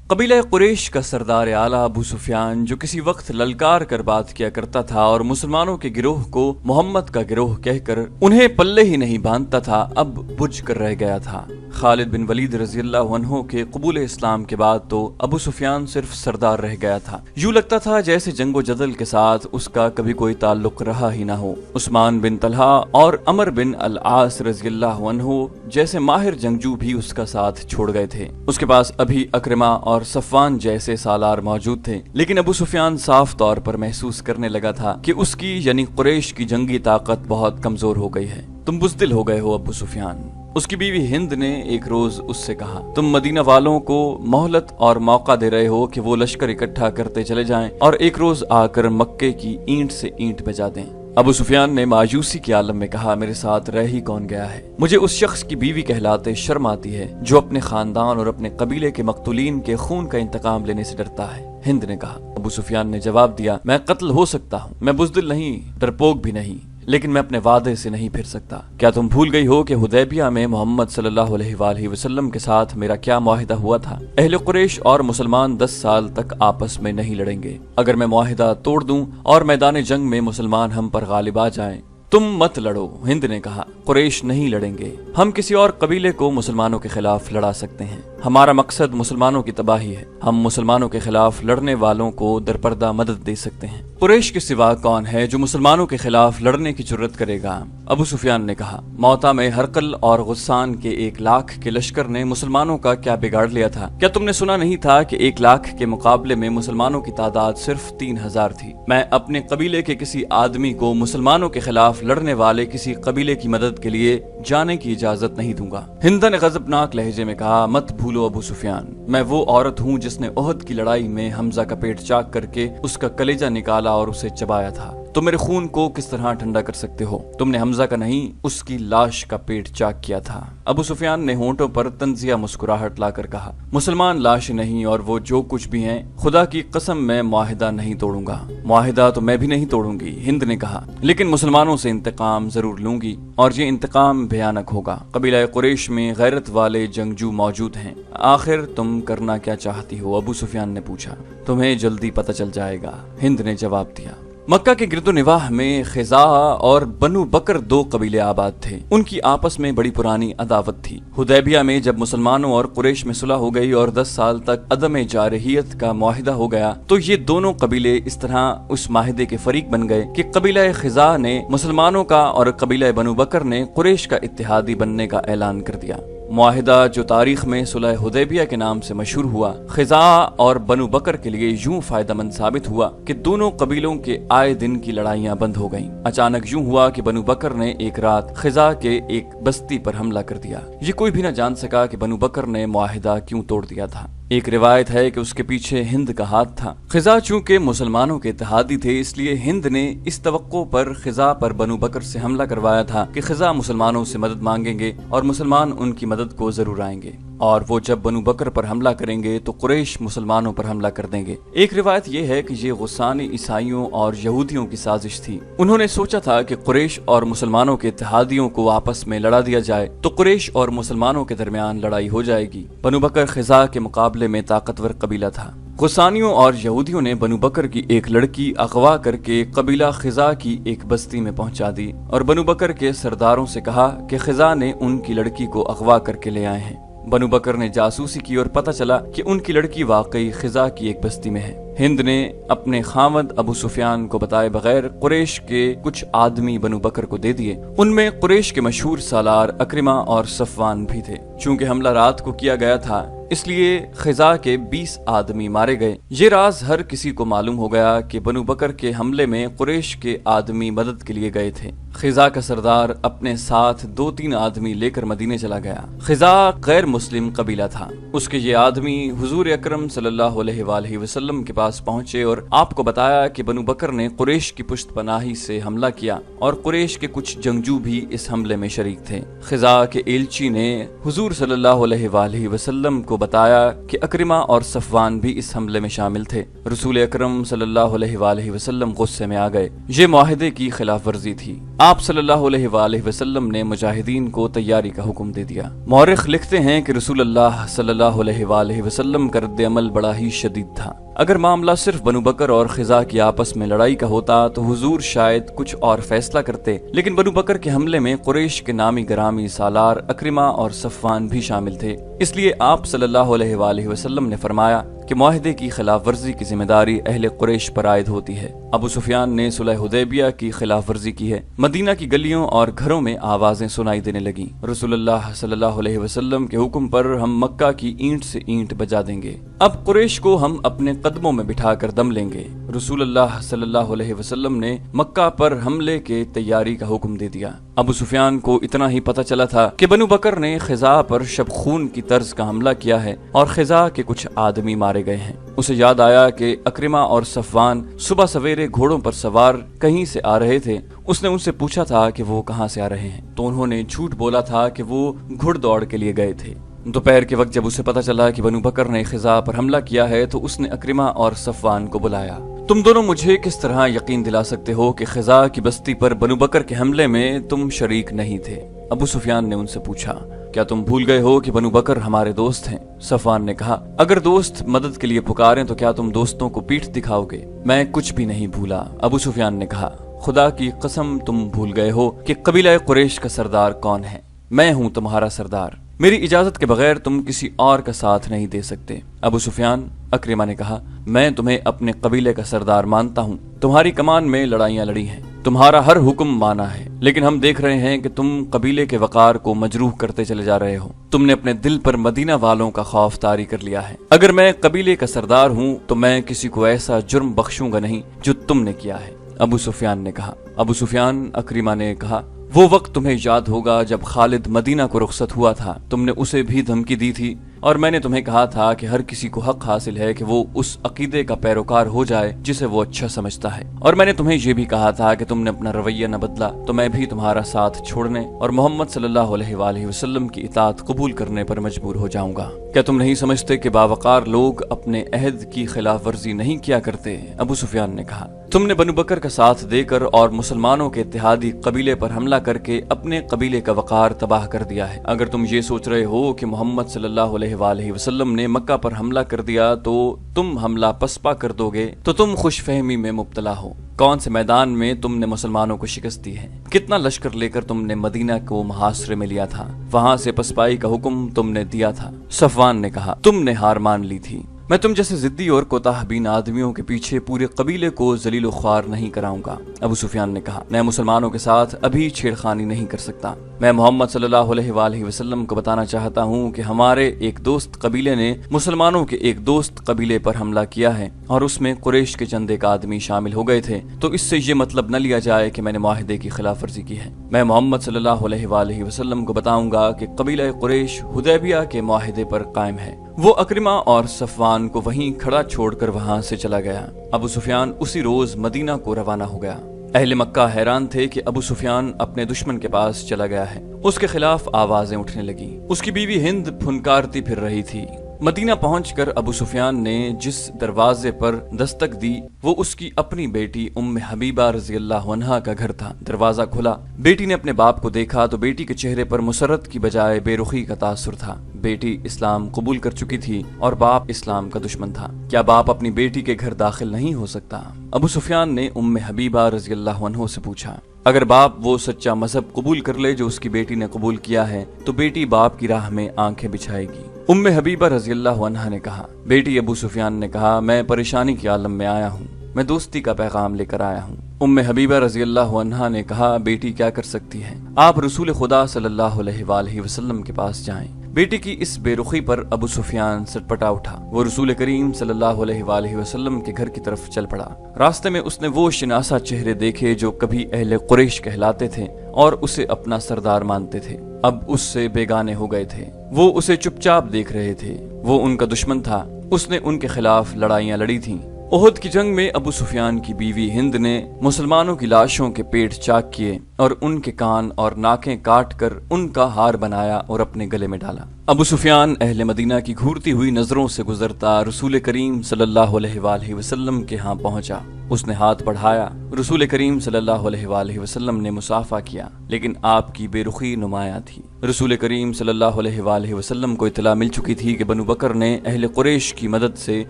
قبیلہ قریش کا سردار اعلیٰ ابو سفیان، جو کسی وقت للکار کر بات کیا کرتا تھا اور مسلمانوں کے گروہ کو محمد کا گروہ کہہ کر انہیں پلے ہی نہیں باندھتا تھا، اب بجھ کر رہ گیا تھا۔ خالد بن ولید رضی اللہ عنہ کے قبول اسلام کے بعد تو ابو سفیان صرف سردار رہ گیا تھا۔ یوں لگتا تھا جیسے جنگ و جدل کے ساتھ اس کا کبھی کوئی تعلق رہا ہی نہ ہو۔ عثمان بن طلحہ اور عمر بن العاص رضی اللہ عنہ جیسے ماہر جنگجو بھی اس کا ساتھ چھوڑ گئے تھے۔ اس کے پاس ابھی اکرمہ اور صفوان جیسے سالار موجود تھے، لیکن ابو سفیان صاف طور پر محسوس کرنے لگا تھا کہ اس کی یعنی قریش کی جنگی طاقت بہت کمزور ہو گئی ہے۔ تم بزدل ہو گئے ہو ابو سفیان، اس کی بیوی ہند نے ایک روز اس سے کہا۔ تم مدینہ والوں کو مہلت اور موقع دے رہے ہو کہ وہ لشکر اکٹھا کرتے چلے جائیں اور ایک روز آ کر مکے کی اینٹ سے اینٹ بجا دیں۔ ابو سفیان نے مایوسی کے عالم میں کہا، میرے ساتھ رہ ہی کون گیا ہے؟ مجھے اس شخص کی بیوی کہلاتے شرم آتی ہے جو اپنے خاندان اور اپنے قبیلے کے مقتولین کے خون کا انتقام لینے سے ڈرتا ہے۔ ہند نے کہا۔ ابو سفیان نے جواب دیا، میں قتل ہو سکتا ہوں، میں بزدل نہیں، ڈرپوک بھی نہیں، لیکن میں اپنے وعدے سے نہیں پھر سکتا۔ کیا تم بھول گئی ہو کہ حدیبیہ میں محمد صلی اللہ علیہ وآلہ وسلم کے ساتھ میرا کیا معاہدہ ہوا تھا؟ اہل قریش اور مسلمان 10 سال تک آپس میں نہیں لڑیں گے۔ اگر میں معاہدہ توڑ دوں اور میدان جنگ میں مسلمان ہم پر غالب آ جائیں، تم مت لڑو۔ ہند نے کہا، قریش نہیں لڑیں گے، ہم کسی اور قبیلے کو مسلمانوں کے خلاف لڑا سکتے ہیں۔ ہمارا مقصد مسلمانوں کی تباہی ہے، ہم مسلمانوں کے خلاف لڑنے والوں کو درپردہ مدد دے سکتے ہیں۔ قریش کے سوا کون ہے جو مسلمانوں کے خلاف لڑنے کی جرت کرے گا؟ ابو سفیان نے کہا، موتا میں ہرقل اور غسان کے 1 لاکھ کے لشکر نے مسلمانوں کا کیا بگاڑ لیا تھا؟ کیا تم نے سنا نہیں تھا کہ 1 لاکھ کے مقابلے میں مسلمانوں کی تعداد صرف 3000 تھی؟ میں اپنے قبیلے کے کسی آدمی کو مسلمانوں کے خلاف لڑنے والے کسی قبیلے کی مدد کے لیے جانے کی اجازت نہیں دوں گا۔ ہند نے غضبناک لہجے میں کہا، مت بھولو ابو سفیان، میں وہ عورت ہوں جس نے احد کی لڑائی میں حمزہ کا پیٹ چاک کر کے اس کا کلیجہ نکالا اور اسے چبایا تھا۔ تم میرے خون کو کس طرح ٹھنڈا کر سکتے ہو؟ تم نے حمزہ کا نہیں، اس کی لاش کا پیٹ چاک کیا تھا۔ ابو سفیان نے ہونٹوں پر طنزیہ مسکراہٹ لا کر کہا، مسلمان لاش نہیں اور وہ جو کچھ بھی ہیں، خدا کی قسم میں معاہدہ نہیں توڑوں گا۔ معاہدہ تو میں بھی نہیں توڑوں گی، ہند نے کہا، لیکن مسلمانوں سے انتقام ضرور لوں گی اور یہ انتقام بھیانک ہوگا۔ قبیلہ قریش میں غیرت والے جنگجو موجود ہیں، آخر تم کرنا کیا چاہتی ہو؟ ابو سفیان نے پوچھا۔ تمہیں جلدی پتہ چل جائے گا، ہند نے جواب دیا۔ مکہ کے گرد و نواح میں خزاعہ اور بنو بکر 2 قبیلے آباد تھے، ان کی آپس میں بڑی پرانی عداوت تھی۔ حدیبیہ میں جب مسلمانوں اور قریش میں صلح ہو گئی اور 10 سال تک عدم جارحیت کا معاہدہ ہو گیا تو یہ دونوں قبیلے اس طرح اس معاہدے کے فریق بن گئے کہ قبیلہ خزاعہ نے مسلمانوں کا اور قبیلہ بنو بکر نے قریش کا اتحادی بننے کا اعلان کر دیا۔ معاہدہ جو تاریخ میں صلح حدیبیہ کے نام سے مشہور ہوا، خزاعہ اور بنو بکر کے لیے یوں فائدہ مند ثابت ہوا کہ دونوں قبیلوں کے آئے دن کی لڑائیاں بند ہو گئیں۔ اچانک یوں ہوا کہ بنو بکر نے ایک رات خزاعہ کے ایک بستی پر حملہ کر دیا۔ یہ کوئی بھی نہ جان سکا کہ بنو بکر نے معاہدہ کیوں توڑ دیا تھا۔ ایک روایت ہے کہ اس کے پیچھے ہند کا ہاتھ تھا۔ خزاعہ چونکہ مسلمانوں کے اتحادی تھے، اس لیے ہند نے اس توقع پر خزاعہ پر بنو بکر سے حملہ کروایا تھا کہ خزاعہ مسلمانوں سے مدد مانگیں گے اور مسلمان ان کی مدد کو ضرور آئیں گے، اور وہ جب بنو بکر پر حملہ کریں گے تو قریش مسلمانوں پر حملہ کر دیں گے۔ ایک روایت یہ ہے کہ یہ غسانی عیسائیوں اور یہودیوں کی سازش تھی۔ انہوں نے سوچا تھا کہ قریش اور مسلمانوں کے اتحادیوں کو آپس میں لڑا دیا جائے تو قریش اور مسلمانوں کے درمیان لڑائی ہو جائے گی۔ بنو بکر خزاعہ کے مقابلے میں طاقتور قبیلہ تھا۔ غسانیوں اور یہودیوں نے بنو بکر کی ایک لڑکی اغوا کر کے قبیلہ خزاعہ کی ایک بستی میں پہنچا دی اور بنو بکر کے سرداروں سے کہا کہ خزاعہ نے ان کی لڑکی کو اغوا کر کے لے آئے ہیں۔ بنو بکر نے جاسوسی کی اور پتہ چلا کہ ان کی لڑکی واقعی خزاعہ کی ایک بستی میں ہے۔ ہند نے اپنے خاوند ابو سفیان کو بتائے بغیر قریش کے کچھ آدمی بنو بکر کو دے دیے۔ ان میں قریش کے مشہور سالار اکرمہ اور صفوان بھی تھے۔ چونکہ حملہ رات کو کیا گیا تھا اس لیے خزاعہ کے 20 آدمی مارے گئے۔ یہ راز ہر کسی کو معلوم ہو گیا کہ بنو بکر کے حملے میں قریش کے آدمی مدد کے لیے گئے تھے۔ خزاعہ کا سردار اپنے ساتھ 2-3 آدمی لے کر مدینے چلا گیا۔ خزاعہ غیر مسلم قبیلہ تھا۔ اس کے یہ آدمی حضور اکرم صلی اللہ علیہ وآلہ وسلم کے پاس پہنچے اور آپ کو بتایا کہ بنو بکر نے قریش کی پشت پناہی سے حملہ کیا اور قریش کے کچھ جنگجو بھی اس حملے میں شریک تھے۔ خزاعہ کے ایلچی نے حضور صلی اللہ علیہ وآلہ وسلم کو کو بتایا کہ اکرمہ اور صفوان بھی اس حملے میں شامل تھے۔ رسول اکرم صلی اللہ علیہ وآلہ وسلم غصے میں آ گئے۔ یہ معاہدے کی خلاف ورزی تھی۔ آپ صلی اللہ علیہ وآلہ وسلم نے مجاہدین کو تیاری کا حکم دے دیا۔ مورخ لکھتے ہیں کہ رسول اللہ صلی اللہ علیہ وآلہ وسلم کا رد عمل بڑا ہی شدید تھا۔ اگر معاملہ صرف بنو بکر اور خزاع کی آپس میں لڑائی کا ہوتا تو حضور شاید کچھ اور فیصلہ کرتے، لیکن بنو بکر کے حملے میں قریش کے نامی گرامی سالار اکرمہ اور صفوان بھی شامل تھے۔ اس لیے آپ صلی اللہ علیہ وآلہ وسلم نے فرمایا کہ معاہدے کی خلاف ورزی کی ذمہ داری اہل قریش پر عائد ہوتی ہے۔ ابو سفیان نے صلح حدیبیہ کی خلاف ورزی کی ہے۔ مدینہ کی گلیوں اور گھروں میں آوازیں سنائی دینے لگیں، رسول اللہ صلی اللہ علیہ وسلم کے حکم پر ہم مکہ کی اینٹ سے اینٹ بجا دیں گے، اب قریش کو ہم اپنے قدموں میں بٹھا کر دم لیں گے۔ رسول اللہ صلی اللہ علیہ وسلم نے مکہ پر حملے کے تیاری کا حکم دے دیا۔ ابو سفیان کو اتنا ہی پتہ چلا تھا کہ بنو بکر نے خزاع پر شب خون کی طرز کا حملہ کیا ہے اور خزاع کے کچھ آدمی مارے گئے ہیں۔ اسے یاد آیا کہ اکرمہ اور صفوان صبح سویرے گھوڑوں پر سوار کہیں سے آ رہے تھے۔ اس نے ان سے پوچھا تھا کہ وہ کہاں سے آ رہے ہیں، تو انہوں نے جھوٹ بولا تھا کہ وہ گھڑ دوڑ کے لیے گئے تھے۔ دوپہر کے وقت جب اسے پتہ چلا کہ بنو بکر نے خزاع پر حملہ کیا ہے تو اس نے اکرمہ اور صفوان کو بلایا۔ تم دونوں مجھے کس طرح یقین دلا سکتے ہو کہ خزاع کی بستی پر بنو بکر کے حملے میں تم شریک نہیں تھے؟ ابو سفیان نے ان سے پوچھا، کیا تم بھول گئے ہو کہ بنو بکر ہمارے دوست ہیں؟ صفوان نے کہا، اگر دوست مدد کے لیے پکاریں تو کیا تم دوستوں کو پیٹھ دکھاؤ گے؟ میں کچھ بھی نہیں بھولا۔ ابو سفیان نے کہا، خدا کی قسم تم بھول گئے ہو کہ قبیلہ قریش کا سردار کون ہے؟ میں ہوں تمہارا سردار، میری اجازت کے بغیر تم کسی اور کا ساتھ نہیں دے سکتے۔ ابو سفیان، اکرمہ نے کہا، میں تمہیں اپنے قبیلے کا سردار مانتا ہوں، تمہاری کمان میں لڑائیاں لڑی ہیں، تمہارا ہر حکم مانا ہے، لیکن ہم دیکھ رہے ہیں کہ تم قبیلے کے وقار کو مجروح کرتے چلے جا رہے ہو۔ تم نے اپنے دل پر مدینہ والوں کا خوف طاری کر لیا ہے۔ اگر میں قبیلے کا سردار ہوں تو میں کسی کو ایسا جرم بخشوں گا نہیں جو تم نے کیا ہے، ابو سفیان نے کہا۔ ابو سفیان، اکرمہ نے کہا، وہ وقت تمہیں یاد ہوگا جب خالد مدینہ کو رخصت ہوا تھا، تم نے اسے بھی دھمکی دی تھی اور میں نے تمہیں کہا تھا کہ ہر کسی کو حق حاصل ہے کہ وہ اس عقیدے کا پیروکار ہو جائے جسے وہ اچھا سمجھتا ہے، اور میں نے تمہیں یہ بھی کہا تھا کہ تم نے اپنا رویہ نہ بدلا تو میں بھی تمہارا ساتھ چھوڑنے اور محمد صلی اللہ علیہ وآلہ وسلم کی اطاعت قبول کرنے پر مجبور ہو جاؤں گا۔ کیا تم نہیں سمجھتے کہ باوقار لوگ اپنے عہد کی خلاف ورزی نہیں کیا کرتے؟ ابو سفیان نے کہا، تم نے بنو بکر کا ساتھ دے کر اور مسلمانوں کے اتحادی قبیلے پر حملہ کر کے اپنے قبیلے کا وقار تباہ کر دیا ہے۔ اگر تم یہ سوچ رہے ہو کہ محمد صلی اللہ علیہ وآلہ وسلم نے مکہ پر حملہ کر دیا تو تم حملہ پسپا کر دو گے تو تم خوش فہمی میں مبتلا ہو۔ کون سے میدان میں تم نے مسلمانوں کو شکست دی ہے؟ کتنا لشکر لے کر تم نے مدینہ کو محاصرے میں لیا تھا؟ وہاں سے پسپائی کا حکم تم نے دیا تھا۔ صفوان نے کہا، تم نے ہار مان لی تھی۔ میں تم جیسے ضدی اور کوتاہ بین آدمیوں کے پیچھے پورے قبیلے کو ذلیل و خوار نہیں کراؤں گا۔ ابو سفیان نے کہا، میں مسلمانوں کے ساتھ ابھی چھیڑخانی نہیں کر سکتا۔ میں محمد صلی اللہ علیہ وآلہ وسلم کو بتانا چاہتا ہوں کہ ہمارے ایک دوست قبیلے نے مسلمانوں کے ایک دوست قبیلے پر حملہ کیا ہے اور اس میں قریش کے چند ایک آدمی شامل ہو گئے تھے، تو اس سے یہ مطلب نہ لیا جائے کہ میں نے معاہدے کی خلاف ورزی کی ہے۔ میں محمد صلی اللہ علیہ وآلہ وسلم کو بتاؤں گا کہ قبیلہ قریش حدیبیہ کے معاہدے پر قائم ہے۔ وہ اکرمہ اور صفوان کو وہیں کھڑا چھوڑ کر وہاں سے چلا گیا۔ ابو سفیان اسی روز مدینہ کو روانہ ہو گیا۔ اہل مکہ حیران تھے کہ ابو سفیان اپنے دشمن کے پاس چلا گیا ہے۔ اس کے خلاف آوازیں اٹھنے لگیں۔ اس کی بیوی ہند پھنکارتی پھر رہی تھی۔ مدینہ پہنچ کر ابو سفیان نے جس دروازے پر دستک دی وہ اس کی اپنی بیٹی ام حبیبہ رضی اللہ عنہا کا گھر تھا۔ دروازہ کھلا، بیٹی نے اپنے باپ کو دیکھا تو بیٹی کے چہرے پر مسرت کی بجائے بے رخی کا تاثر تھا۔ بیٹی اسلام قبول کر چکی تھی اور باپ اسلام کا دشمن تھا۔ کیا باپ اپنی بیٹی کے گھر داخل نہیں ہو سکتا؟ ابو سفیان نے ام حبیبہ رضی اللہ عنہ سے پوچھا، اگر باپ وہ سچا مذہب قبول کر لے جو اس کی بیٹی نے قبول کیا ہے تو بیٹی باپ کی راہ میں آنکھیں بچھائے گی۔ ام حبیبہ رضی اللہ عنہا نے کہا، بیٹی ابو سفیان نے کہا، میں پریشانی کے عالم میں آیا ہوں، میں دوستی کا پیغام لے کر آیا ہوں۔ ام حبیبہ رضی اللہ عنہا نے کہا، بیٹی کیا کر سکتی ہے؟ آپ رسول خدا صلی اللہ علیہ وآلہ وسلم کے پاس جائیں۔ بیٹی کی اس بے رخی پر ابو سفیان سٹپٹا اٹھا۔ وہ رسول کریم صلی اللہ علیہ وآلہ وسلم کے گھر کی طرف چل پڑا۔ راستے میں اس نے وہ شناسا چہرے دیکھے جو کبھی اہل قریش کہلاتے تھے اور اسے اپنا سردار مانتے تھے، اب اس سے بیگانے ہو گئے تھے۔ وہ اسے چپ چاپ دیکھ رہے تھے۔ وہ ان کا دشمن تھا، اس نے ان کے خلاف لڑائیاں لڑی تھیں۔ احد کی جنگ میں ابو سفیان کی بیوی ہند نے مسلمانوں کی لاشوں کے پیٹ چاک کیے اور ان کے کان اور ناکیں کاٹ کر ان کا ہار بنایا اور اپنے گلے میں ڈالا۔ ابو سفیان اہل مدینہ کی گھورتی ہوئی نظروں سے گزرتا رسول کریم صلی اللہ علیہ وآلہ وسلم کے ہاں پہنچا۔ اس نے ہاتھ بڑھایا، رسول کریم صلی اللہ علیہ وآلہ وسلم نے مصافحہ کیا، لیکن آپ کی بے رخی نمایاں تھی۔ رسول کریم صلی اللہ علیہ وآلہ وسلم کو اطلاع مل چکی تھی کہ بنو بکر نے اہل قریش کی مدد سے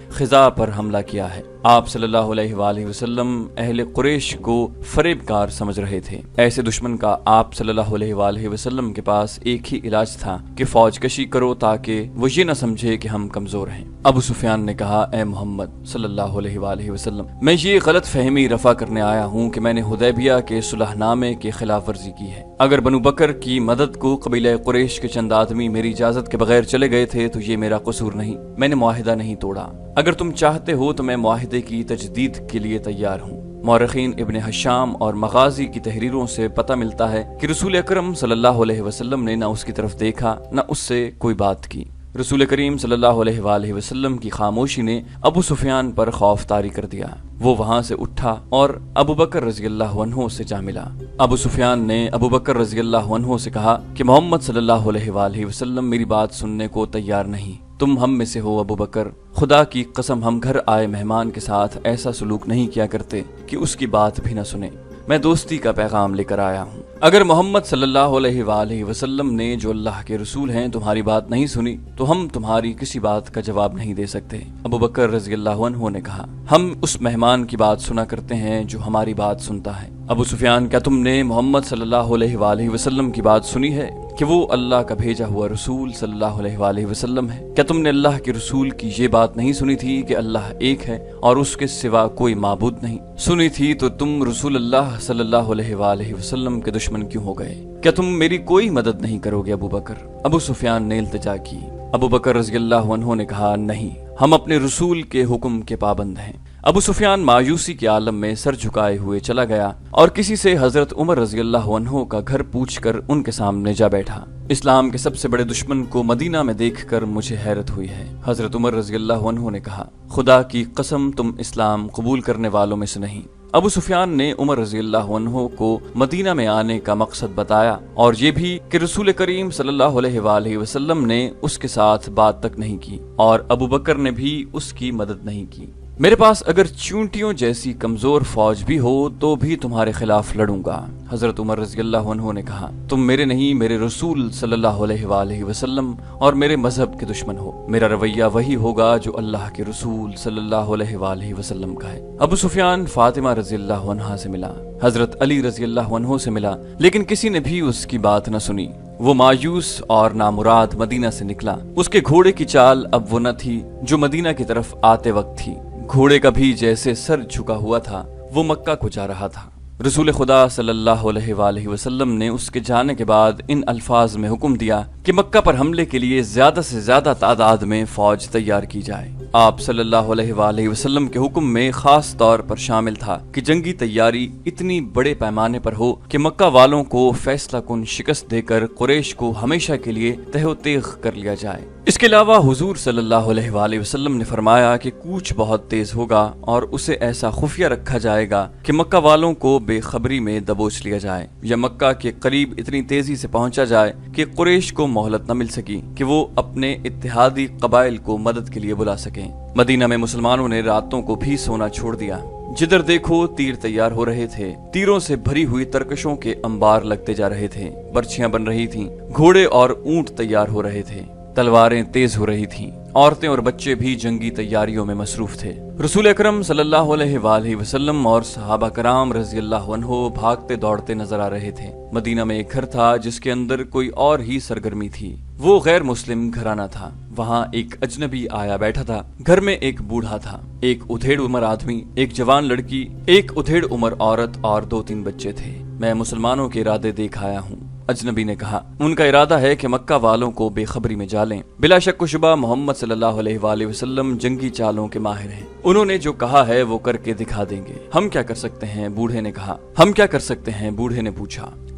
خزاع پر حملہ کیا ہے۔ آپ صلی اللہ علیہ وآلہ وسلم اہل قریش کو فریب کار سمجھ رہے تھے۔ ایسے دشمن کا آپ صلی اللہ علیہ وآلہ وسلم کے پاس ایک ہی علاج تھا کہ فوج کشی کرو تاکہ وہ یہ نہ سمجھے کہ ہم کمزور ہیں۔ ابو سفیان نے کہا، اے محمد صلی اللہ علیہ وآلہ وسلم، میں یہ غلط فہمی رفع کرنے آیا ہوں کہ میں نے حدیبیہ کے صلح نامے کی خلاف ورزی کی ہے۔ اگر بنو بکر کی مدد کو قبیلہ قریش کے چند آدمی میری اجازت کے بغیر چلے گئے تھے تو یہ میرا قصور نہیں، میں نے معاہدہ نہیں توڑا۔ اگر تم چاہتے ہو تو میں معاہدے کی تجدید کے لیے تیار ہوں۔ مورخین ابن حشام اور مغازی کی تحریروں سے پتہ ملتا ہے کہ رسول اکرم صلی اللہ علیہ وسلم نے نہ اس کی طرف دیکھا نہ اس سے کوئی بات کی۔ رسول کریم صلی اللہ علیہ وآلہ وسلم کی خاموشی نے ابو سفیان پر خوف طاری کر دیا۔ وہ وہاں سے اٹھا اور ابو بکر رضی اللہ عنہ سے جا ملا۔ ابو سفیان نے ابو بکر رضی اللہ عنہ سے کہا کہ محمد صلی اللہ علیہ وآلہ وسلم میری بات سننے کو تیار نہیں۔ تم ہم میں سے ہو ابو بکر، خدا کی قسم ہم گھر آئے مہمان کے ساتھ ایسا سلوک نہیں کیا کرتے کہ اس کی بات بھی نہ سنیں۔ میں دوستی کا پیغام لے کر آیا ہوں۔ اگر محمد صلی اللہ علیہ وآلہ وسلم نے جو اللہ کے رسول ہیں تمہاری بات نہیں سنی تو ہم تمہاری کسی بات کا جواب نہیں دے سکتے۔ ابو بکر رضی اللہ عنہ نے کہا، ہم اس مہمان کی بات سنا کرتے ہیں جو ہماری بات سنتا ہے۔ ابو سفیان، کیا تم نے محمد صلی اللہ علیہ وآلہ وسلم کی بات سنی ہے کہ وہ اللہ کا بھیجا ہوا رسول صلی اللہ علیہ وآلہ وسلم ہے؟ کیا تم نے اللہ کے رسول کی یہ بات نہیں سنی تھی کہ اللہ ایک ہے اور اس کے سوا کوئی معبود نہیں؟ سنی تھی تو تم رسول اللہ صلی اللہ علیہ وآلہ وسلم کے دشمن کیوں ہو گئے؟ کیا تم میری کوئی مدد نہیں کرو گے ابو بکر؟ ابو سفیان نے التجا کی۔ ابو بکر رضی اللہ عنہ نے کہا، نہیں، ہم اپنے رسول کے حکم کے پابند ہیں۔ ابو سفیان مایوسی کے عالم میں سر جھکائے ہوئے چلا گیا اور کسی سے حضرت عمر رضی اللہ عنہ کا گھر پوچھ کر ان کے سامنے جا بیٹھا۔ اسلام کے سب سے بڑے دشمن کو مدینہ میں دیکھ کر مجھے حیرت ہوئی ہے۔ حضرت عمر رضی اللہ عنہ نے کہا، خدا کی قسم تم اسلام قبول کرنے والوں میں سے نہیں۔ ابو سفیان نے عمر رضی اللہ عنہ کو مدینہ میں آنے کا مقصد بتایا اور یہ بھی کہ رسول کریم صلی اللہ علیہ وآلہ وسلم نے اس کے ساتھ بات تک نہیں کی اور ابو بکر نے بھی اس کی مدد نہیں کی۔ میرے پاس اگر چونٹیوں جیسی کمزور فوج بھی ہو تو بھی تمہارے خلاف لڑوں گا۔ حضرت عمر رضی اللہ عنہ نے کہا، تم میرے نہیں، میرے رسول صلی اللہ علیہ وآلہ وسلم اور میرے مذہب کے دشمن ہو۔ میرا رویہ وہی ہوگا جو اللہ کے رسول صلی اللہ علیہ وآلہ وسلم کا ہے۔ ابو سفیان فاطمہ رضی اللہ عنہا سے ملا، حضرت علی رضی اللہ عنہ سے ملا، لیکن کسی نے بھی اس کی بات نہ سنی۔ وہ مایوس اور نامراد مدینہ سے نکلا۔ اس کے گھوڑے کی چال اب وہ نہ تھی جو مدینہ کی طرف آتے وقت تھی۔ گھوڑے کا بھی جیسے سر جھکا ہوا تھا، وہ مکہ کو جا رہا تھا۔ رسول خدا صلی اللہ علیہ وآلہ وسلم نے اس کے جانے کے بعد ان الفاظ میں حکم دیا کہ مکہ پر حملے کے لیے زیادہ سے زیادہ تعداد میں فوج تیار کی جائے۔ آپ صلی اللہ علیہ وآلہ وسلم کے حکم میں خاص طور پر شامل تھا کہ جنگی تیاری اتنی بڑے پیمانے پر ہو کہ مکہ والوں کو فیصلہ کن شکست دے کر قریش کو ہمیشہ کے لیے تہ و تیغ کر لیا جائے۔ اس کے علاوہ حضور صلی اللہ علیہ وآلہ وسلم نے فرمایا کہ کوچ بہت تیز ہوگا اور اسے ایسا خفیہ رکھا جائے گا کہ مکہ والوں کو بے خبری میں دبوچ لیا جائے یا مکہ کے قریب اتنی تیزی سے پہنچا جائے کہ قریش کو مہلت نہ مل سکی کہ وہ اپنے اتحادی قبائل کو مدد کے لیے بلا سکیں۔ مدینہ میں مسلمانوں نے راتوں کو بھی سونا چھوڑ دیا۔ جدھر دیکھو تیر تیار ہو رہے تھے، تیروں سے بھری ہوئی ترکشوں کے انبار لگتے جا رہے تھے، برچھیاں بن رہی تھیں، گھوڑے اور اونٹ تیار ہو رہے تھے، تلواریں تیز ہو رہی تھیں، عورتیں اور بچے بھی جنگی تیاریوں میں مصروف تھے۔ رسول اکرم صلی اللہ علیہ وآلہ وسلم اور صحابہ کرام رضی اللہ عنہ بھاگتے دوڑتے نظر آ رہے تھے۔ مدینہ میں ایک گھر تھا جس کے اندر کوئی اور ہی سرگرمی تھی۔ وہ غیر مسلم گھرانہ تھا۔ وہاں ایک اجنبی آیا بیٹھا تھا۔ گھر میں ایک بوڑھا تھا، ایک ادھیڑ عمر آدمی، ایک جوان لڑکی، ایک ادھیڑ عمر عورت اور 2-3 بچے تھے۔ میں مسلمانوں کے ارادے دیکھ آیا ہوں۔ اجنبی نے کہا، ان کا ارادہ ہے کہ مکہ والوں کو بے خبری میں جالیں۔ بلا شک و شبہ محمد صلی اللہ علیہ وآلہ وسلم جنگی چالوں کے ماہر ہیں۔ انہوں نے جو کہا ہے وہ کر کے دکھا دیں گے۔ ہم کیا کر سکتے ہیں؟ بوڑھے نے کہا۔ ہم کیا کر سکتے ہیں؟ بوڑھے نے پوچھا۔